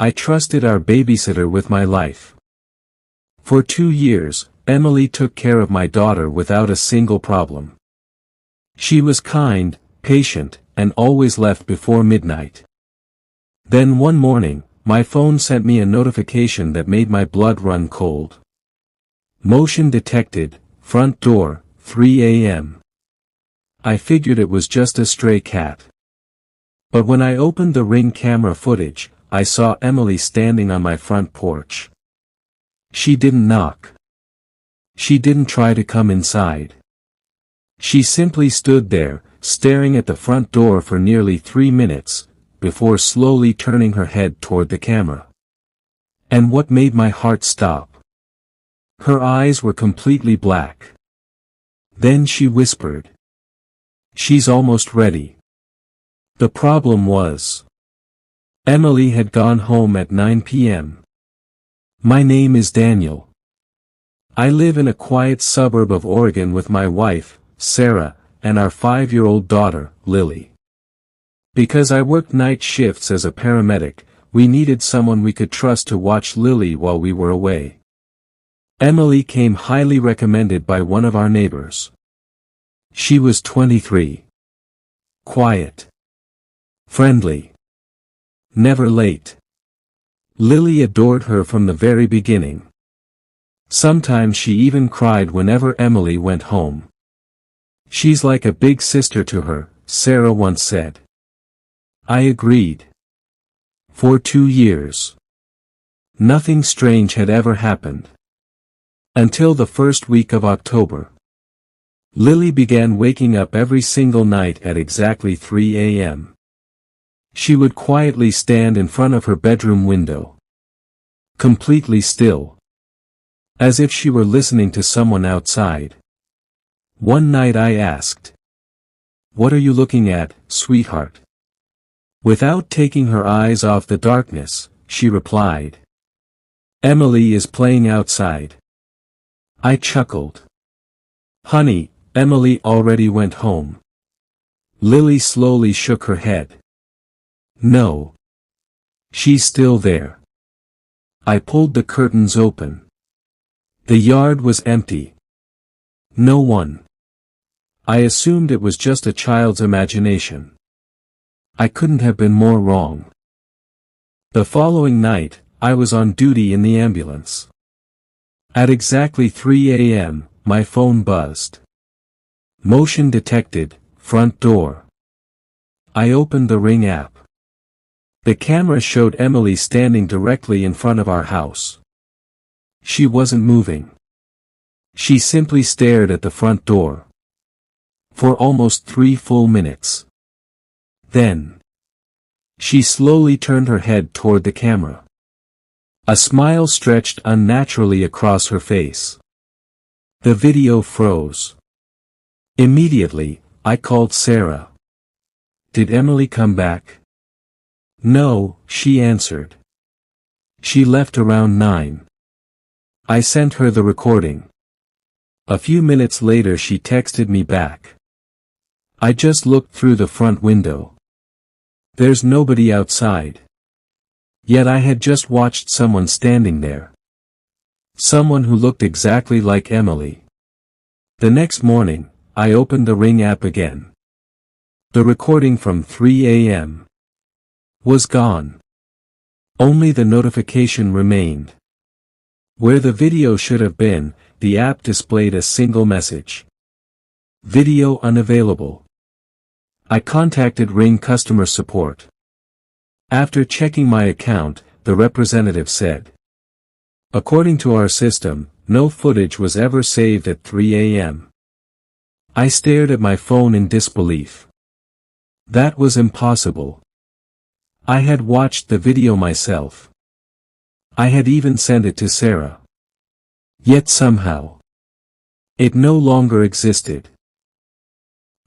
I trusted our babysitter with my life. For 2 years, Emily took care of my daughter without a single problem. She was kind, patient, and always left before midnight. Then one morning, my phone sent me a notification that made my blood run cold. Motion detected, front door, 3 a.m. I figured it was just a stray cat. But when I opened the Ring camera footage, I saw Emily standing on my front porch. She didn't knock. She didn't try to come inside. She simply stood there, staring at the front door for nearly 3 minutes, before slowly turning her head toward the camera. And what made my heart stop? Her eyes were completely black. Then she whispered, "She's almost ready." The problem was, Emily had gone home at 9 p.m. My name is Daniel. I live in a quiet suburb of Oregon with my wife, Sarah, and our 5-year-old daughter, Lily. Because I worked night shifts as a paramedic, we needed someone we could trust to watch Lily while we were away. Emily came highly recommended by one of our neighbors. She was 23. Quiet. Friendly. Never late. Lily adored her from the very beginning. Sometimes she even cried whenever Emily went home. "She's like a big sister to her," Sarah once said. I agreed. For 2 years. Nothing strange had ever happened. Until the first week of October. Lily began waking up every single night at exactly 3 a.m. She would quietly stand in front of her bedroom window. Completely still. As if she were listening to someone outside. One night I asked, "What are you looking at, sweetheart?" Without taking her eyes off the darkness, she replied, "Emily is playing outside." I chuckled. "Honey, Emily already went home." Lily slowly shook her head. "No. She's still there." I pulled the curtains open. The yard was empty. No one. I assumed it was just a child's imagination. I couldn't have been more wrong. The following night, I was on duty in the ambulance. At exactly 3 a.m., my phone buzzed. Motion detected, front door. I opened the Ring app. The camera showed Emily standing directly in front of our house. She wasn't moving. She simply stared at the front door. For almost 3 full minutes. Then, she slowly turned her head toward the camera. A smile stretched unnaturally across her face. The video froze. Immediately, I called Sarah. "Did Emily come back?" "No," she answered. "She left around 9. I sent her the recording. A few minutes later she texted me back. I just looked through the front window. There's nobody outside. Yet I had just watched someone standing there. Someone who looked exactly like Emily. The next morning, I opened the Ring app again. The recording from 3 a.m. was gone. Only the notification remained. Where the video should have been, the app displayed a single message. Video unavailable. I contacted Ring customer support. After checking my account, the representative said, "According to our system, no footage was ever saved at 3 a.m. I stared at my phone in disbelief. That was impossible. I had watched the video myself. I had even sent it to Sarah. Yet somehow, it no longer existed.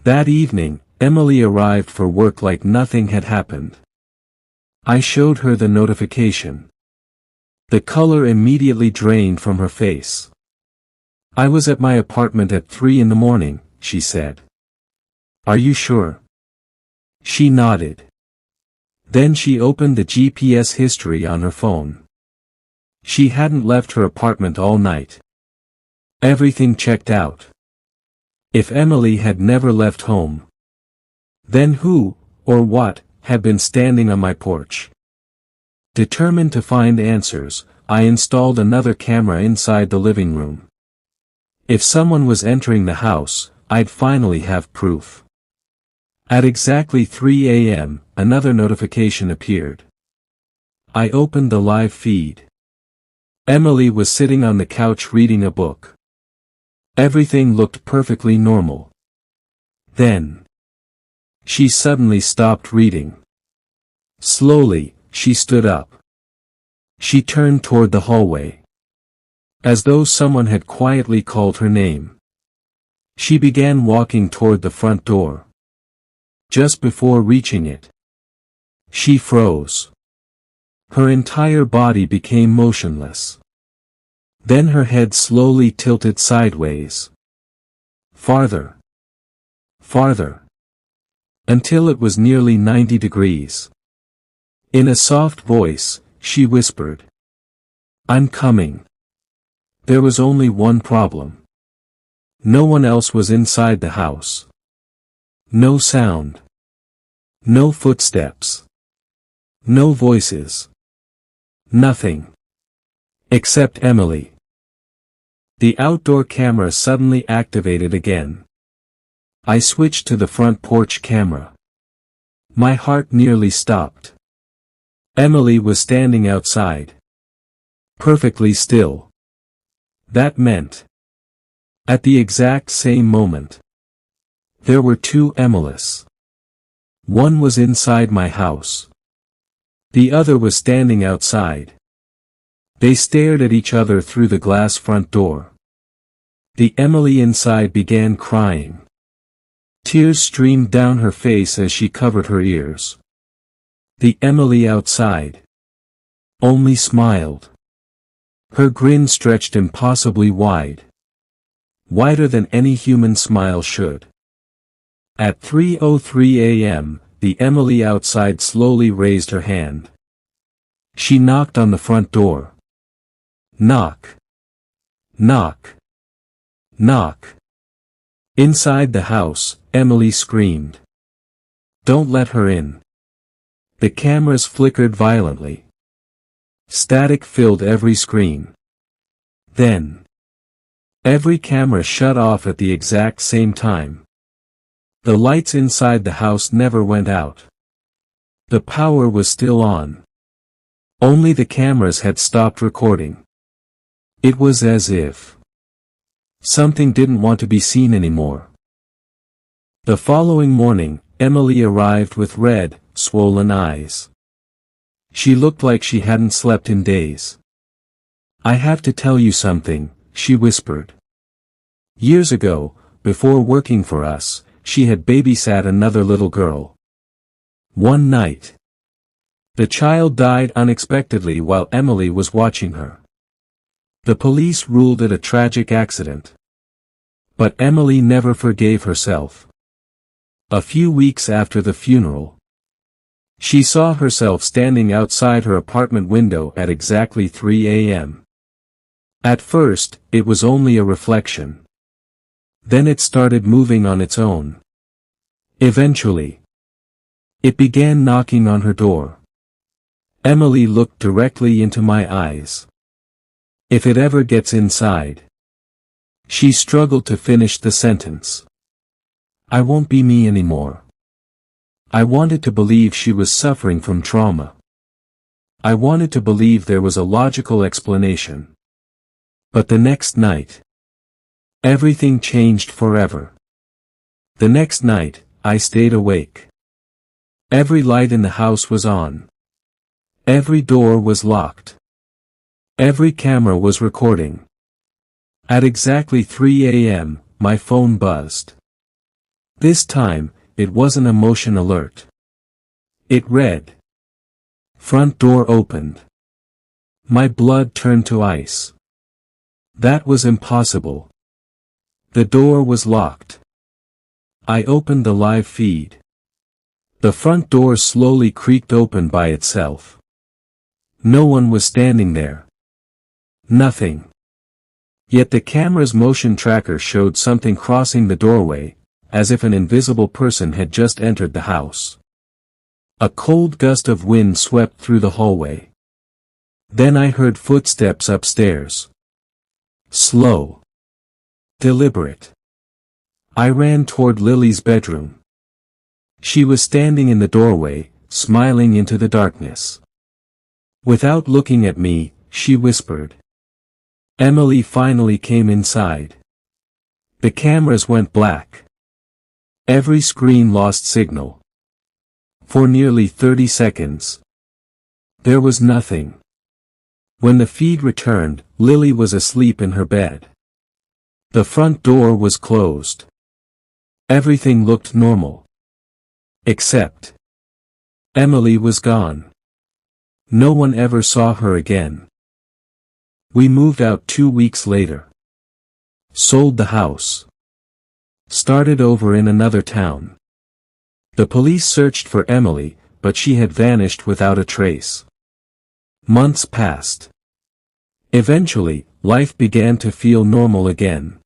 That evening, Emily arrived for work like nothing had happened. I showed her the notification. The color immediately drained from her face. "I was at my apartment at 3 in the morning," she said. "Are you sure?" She nodded. Then she opened the GPS history on her phone. She hadn't left her apartment all night. Everything checked out. If Emily had never left home, then who, or what, had been standing on my porch? Determined to find answers, I installed another camera inside the living room. If someone was entering the house, I'd finally have proof. At exactly 3 a.m., another notification appeared. I opened the live feed. Emily was sitting on the couch reading a book. Everything looked perfectly normal. Then, she suddenly stopped reading. Slowly, she stood up. She turned toward the hallway. As though someone had quietly called her name. She began walking toward the front door. Just before reaching it, she froze. Her entire body became motionless. Then her head slowly tilted sideways. Farther. Farther. Until it was nearly 90 degrees. In a soft voice, she whispered, "I'm coming." There was only one problem. No one else was inside the house. No sound. No footsteps. No voices. Nothing. Except Emily. The outdoor camera suddenly activated again. I switched to the front porch camera. My heart nearly stopped. Emily was standing outside. Perfectly still. That meant, at the exact same moment, there were two Emilys. One was inside my house. The other was standing outside. They stared at each other through the glass front door. The Emily inside began crying. Tears streamed down her face as she covered her ears. The Emily outside only smiled. Her grin stretched impossibly wide. Wider than any human smile should. At 3:03 a.m., the Emily outside slowly raised her hand. She knocked on the front door. Knock. Knock. Knock. Inside the house, Emily screamed. "Don't let her in." The cameras flickered violently. Static filled every screen. Then, every camera shut off at the exact same time. The lights inside the house never went out. The power was still on. Only the cameras had stopped recording. It was as if something didn't want to be seen anymore. The following morning, Emily arrived with red, swollen eyes. She looked like she hadn't slept in days. "I have to tell you something," she whispered. Years ago, before working for us, she had babysat another little girl. One night, the child died unexpectedly while Emily was watching her. The police ruled it a tragic accident. But Emily never forgave herself. A few weeks after the funeral, she saw herself standing outside her apartment window at exactly 3 a.m. At first, it was only a reflection. Then it started moving on its own. Eventually, it began knocking on her door. Emily looked directly into my eyes. "If it ever gets inside." She struggled to finish the sentence. "I won't be me anymore." I wanted to believe she was suffering from trauma. I wanted to believe there was a logical explanation. But the next night, everything changed forever. The next night, I stayed awake. Every light in the house was on. Every door was locked. Every camera was recording. At exactly 3 a.m., my phone buzzed. This time, it wasn't a motion alert. It read, "Front door opened." My blood turned to ice. That was impossible. The door was locked. I opened the live feed. The front door slowly creaked open by itself. No one was standing there. Nothing. Yet the camera's motion tracker showed something crossing the doorway, as if an invisible person had just entered the house. A cold gust of wind swept through the hallway. Then I heard footsteps upstairs. Slow. Deliberate. I ran toward Lily's bedroom. She was standing in the doorway, smiling into the darkness. Without looking at me, she whispered. Emily finally came inside. The cameras went black. Every screen lost signal. For nearly 30 seconds. There was nothing. When the feed returned, Lily was asleep in her bed. The front door was closed. Everything looked normal. Except Emily was gone. No one ever saw her again. We moved out 2 weeks later. Sold the house. Started over in another town. The police searched for Emily, but she had vanished without a trace. Months passed. Eventually, life began to feel normal again.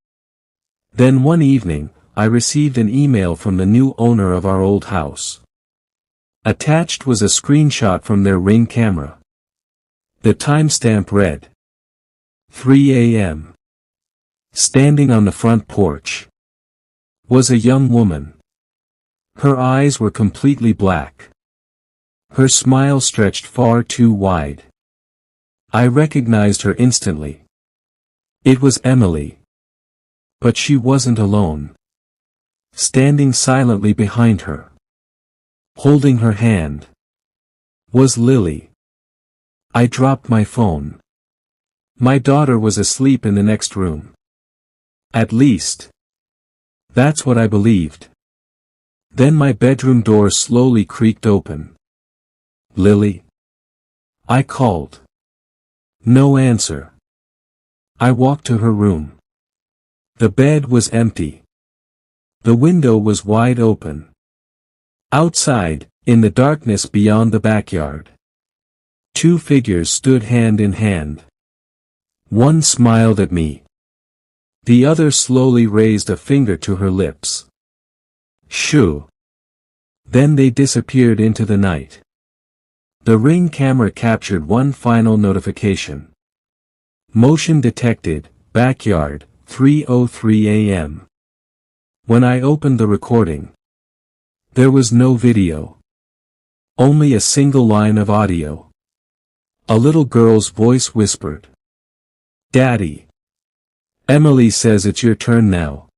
Then one evening, I received an email from the new owner of our old house. Attached was a screenshot from their Ring camera. The timestamp read 3 a.m. Standing on the front porch was a young woman. Her eyes were completely black. Her smile stretched far too wide. I recognized her instantly. It was Emily. But she wasn't alone. Standing silently behind her, holding her hand, was Lily. I dropped my phone. My daughter was asleep in the next room. At least, that's what I believed. Then my bedroom door slowly creaked open. Lily? I called. No answer. I walked to her room. The bed was empty. The window was wide open. Outside, in the darkness beyond the backyard, 2 figures stood hand in hand. One smiled at me. The other slowly raised a finger to her lips. Shoo. Then they disappeared into the night. The Ring camera captured one final notification. Motion detected, backyard, 3:03 a.m. When I opened the recording, there was no video. Only a single line of audio. A little girl's voice whispered. Daddy. Emily says it's your turn now.